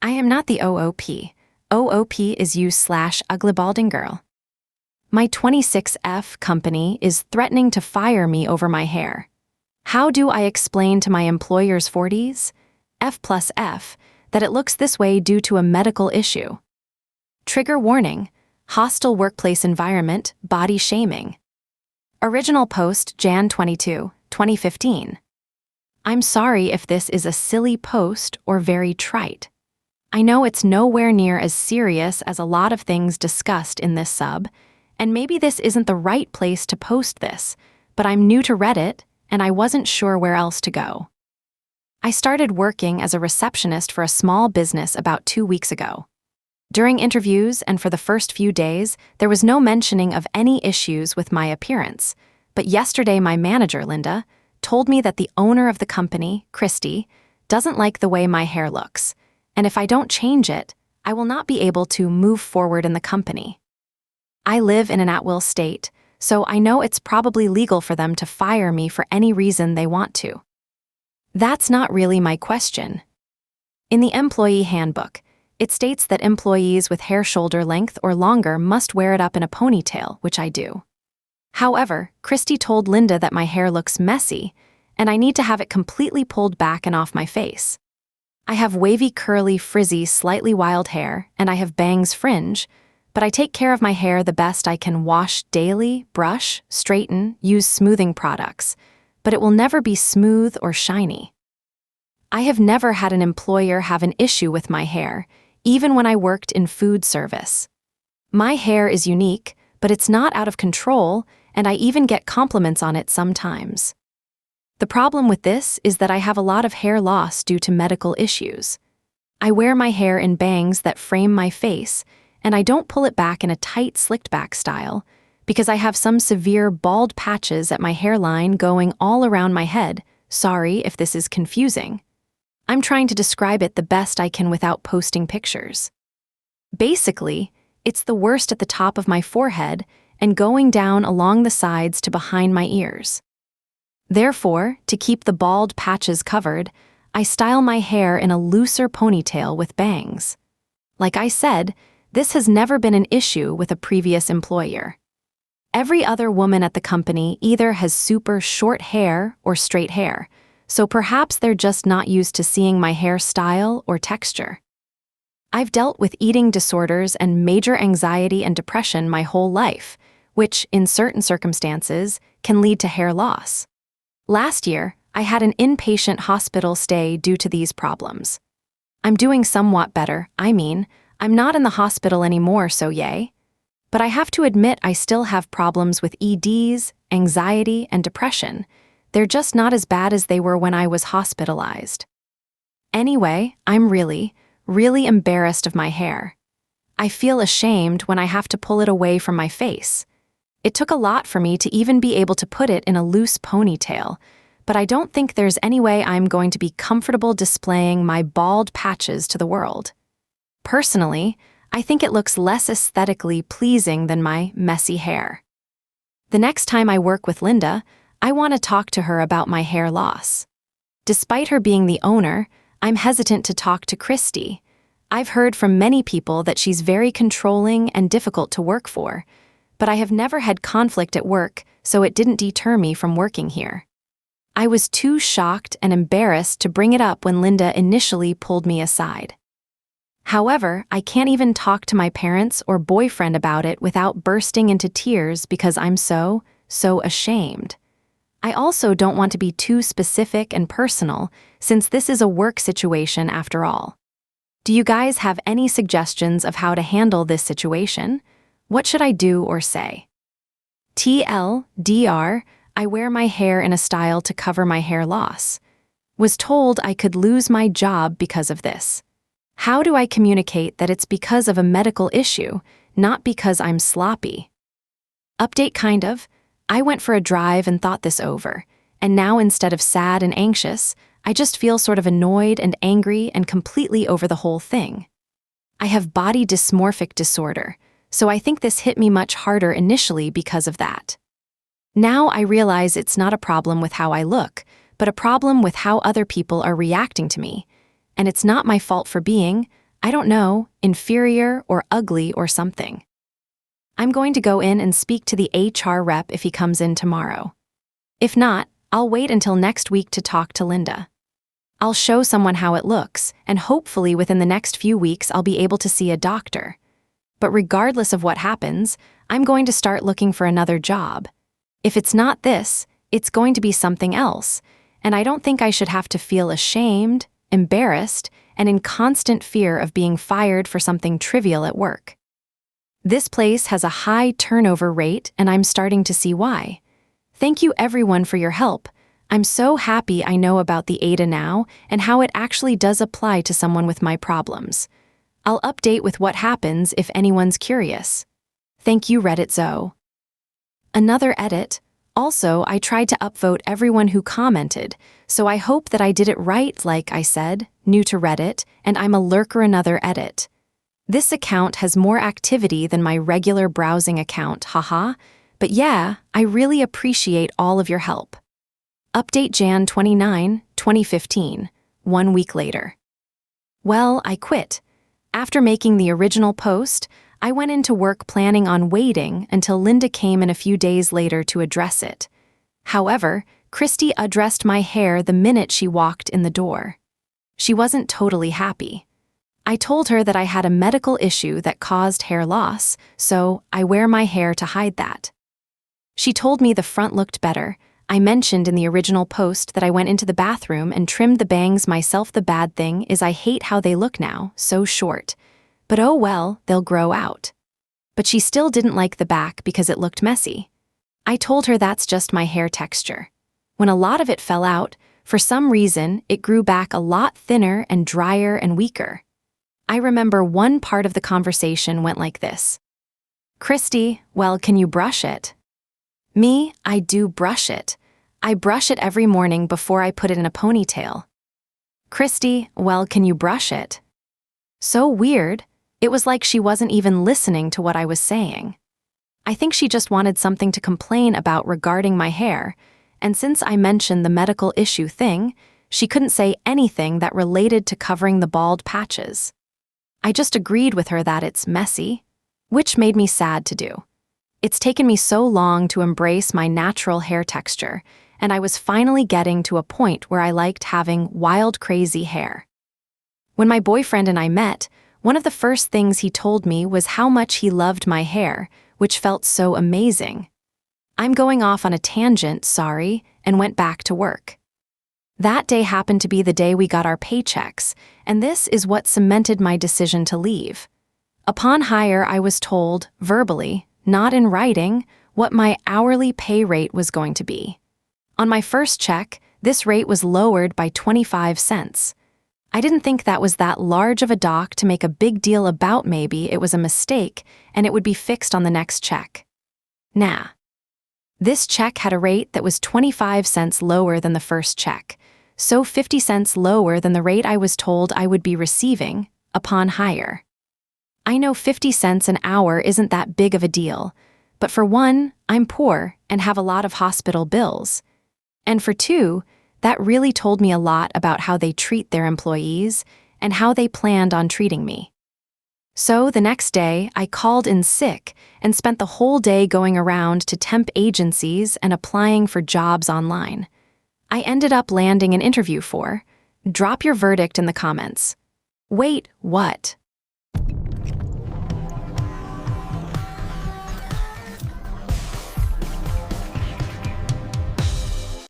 I am not the OOP. OOP is you/ugly balding girl. My 26F company is threatening to fire me over my hair. How do I explain to my employer's 40s, F plus F, that it looks this way due to a medical issue? Trigger warning: hostile workplace environment, body shaming. Original post Jan 22, 2015. I'm sorry if this is a silly post or very trite. I know it's nowhere near as serious as a lot of things discussed in this sub, and maybe this isn't the right place to post this, but I'm new to Reddit and I wasn't sure where else to go. I started working as a receptionist for a small business about 2 weeks ago. During interviews and for the first few days, there was no mentioning of any issues with my appearance, but yesterday my manager, Linda, told me that the owner of the company, Christy, doesn't like the way my hair looks, and if I don't change it, I will not be able to move forward in the company. I live in an at-will state, so I know it's probably legal for them to fire me for any reason they want to. That's not really my question. In the employee handbook, it states that employees with hair shoulder length or longer must wear it up in a ponytail, which I do. However, Christy told Linda that my hair looks messy, and I need to have it completely pulled back and off my face. I have wavy, curly, frizzy, slightly wild hair, and I have bangs fringe, but I take care of my hair the best I can: wash daily, brush, straighten, use smoothing products, but it will never be smooth or shiny. I have never had an employer have an issue with my hair, even when I worked in food service. My hair is unique, but it's not out of control, and I even get compliments on it sometimes. The problem with this is that I have a lot of hair loss due to medical issues. I wear my hair in bangs that frame my face, and I don't pull it back in a tight, slicked back style, because I have some severe bald patches at my hairline going all around my head. Sorry if this is confusing. I'm trying to describe it the best I can without posting pictures. Basically, it's the worst at the top of my forehead and going down along the sides to behind my ears. Therefore, to keep the bald patches covered, I style my hair in a looser ponytail with bangs. Like I said, this has never been an issue with a previous employer. Every other woman at the company either has super short hair or straight hair, so perhaps they're just not used to seeing my hair style or texture. I've dealt with eating disorders and major anxiety and depression my whole life, which, in certain circumstances, can lead to hair loss. Last year, I had an inpatient hospital stay due to these problems. I'm doing somewhat better. I'm not in the hospital anymore, so yay. But I have to admit I still have problems with EDs, anxiety, and depression. They're just not as bad as they were when I was hospitalized. Anyway, I'm really embarrassed of my hair. I feel ashamed when I have to pull it away from my face. It took a lot for me to even be able to put it in a loose ponytail, but I don't think there's any way I'm going to be comfortable displaying my bald patches to the world. Personally, I think it looks less aesthetically pleasing than my messy hair. The next time I work with Linda, I want to talk to her about my hair loss. Despite her being the owner, I'm hesitant to talk to Christy. I've heard from many people that she's very controlling and difficult to work for, but I have never had conflict at work, so it didn't deter me from working here. I was too shocked and embarrassed to bring it up when Linda initially pulled me aside. However, I can't even talk to my parents or boyfriend about it without bursting into tears because I'm so ashamed. I also don't want to be too specific and personal, since this is a work situation after all. Do you guys have any suggestions of how to handle this situation? What should I do or say? TLDR, I wear my hair in a style to cover my hair loss. Was told I could lose my job because of this. How do I communicate that it's because of a medical issue, not because I'm sloppy? Update kind of. I went for a drive and thought this over, and now instead of sad and anxious, I just feel sort of annoyed and angry and completely over the whole thing. I have body dysmorphic disorder, so I think this hit me much harder initially because of that. Now I realize it's not a problem with how I look, but a problem with how other people are reacting to me. And it's not my fault for being, I don't know, inferior or ugly or something. I'm going to go in and speak to the HR rep if he comes in tomorrow. If not, I'll wait until next week to talk to Linda. I'll show someone how it looks, and hopefully within the next few weeks I'll be able to see a doctor. But regardless of what happens, I'm going to start looking for another job. If it's not this, it's going to be something else, and I don't think I should have to feel ashamed, embarrassed, and in constant fear of being fired for something trivial at work. This place has a high turnover rate, and I'm starting to see why. Thank you everyone for your help. I'm so happy I know about the ADA now and how it actually does apply to someone with my problems. I'll update with what happens if anyone's curious. Thank you, Reddit Zoe. Another edit. Also, I tried to upvote everyone who commented, so I hope that I did it right, like I said, new to Reddit, and I'm a lurker. Another edit. This account has more activity than my regular browsing account, haha, but yeah, I really appreciate all of your help. Update Jan 29, 2015, 1 week later. Well, I quit. After making the original post, I went into work planning on waiting until Linda came in a few days later to address it. However, Christy addressed my hair the minute she walked in the door. She wasn't totally happy. I told her that I had a medical issue that caused hair loss, so I wear my hair to hide that. She told me the front looked better. I mentioned in the original post that I went into the bathroom and trimmed the bangs myself. The bad thing is I hate how they look now, so short. But oh well, they'll grow out. But she still didn't like the back because it looked messy. I told her that's just my hair texture. When a lot of it fell out, for some reason, it grew back a lot thinner and drier and weaker. I remember one part of the conversation went like this. Christy, well, can you brush it? Me, I do brush it. I brush it every morning before I put it in a ponytail. Christy, well, can you brush it? So weird. It was like she wasn't even listening to what I was saying. I think she just wanted something to complain about regarding my hair, and since I mentioned the medical issue thing, she couldn't say anything that related to covering the bald patches. I just agreed with her that it's messy, which made me sad to do. It's taken me so long to embrace my natural hair texture, and I was finally getting to a point where I liked having wild, crazy hair. When my boyfriend and I met, one of the first things he told me was how much he loved my hair, which felt so amazing. I'm going off on a tangent, sorry, and went back to work. That day happened to be the day we got our paychecks, and this is what cemented my decision to leave. Upon hire, I was told, verbally, not in writing, what my hourly pay rate was going to be. On my first check, this rate was lowered by 25 cents. I didn't think that was that large of a dock to make a big deal about. Maybe it was a mistake and it would be fixed on the next check. Nah. This check had a rate that was 25 cents lower than the first check, so 50 cents lower than the rate I was told I would be receiving upon hire. I know 50 cents an hour isn't that big of a deal, but for one, I'm poor and have a lot of hospital bills. And for two, that really told me a lot about how they treat their employees and how they planned on treating me. So the next day, I called in sick and spent the whole day going around to temp agencies and applying for jobs online. I ended up landing an interview for. Drop your verdict in the comments. Wait, what?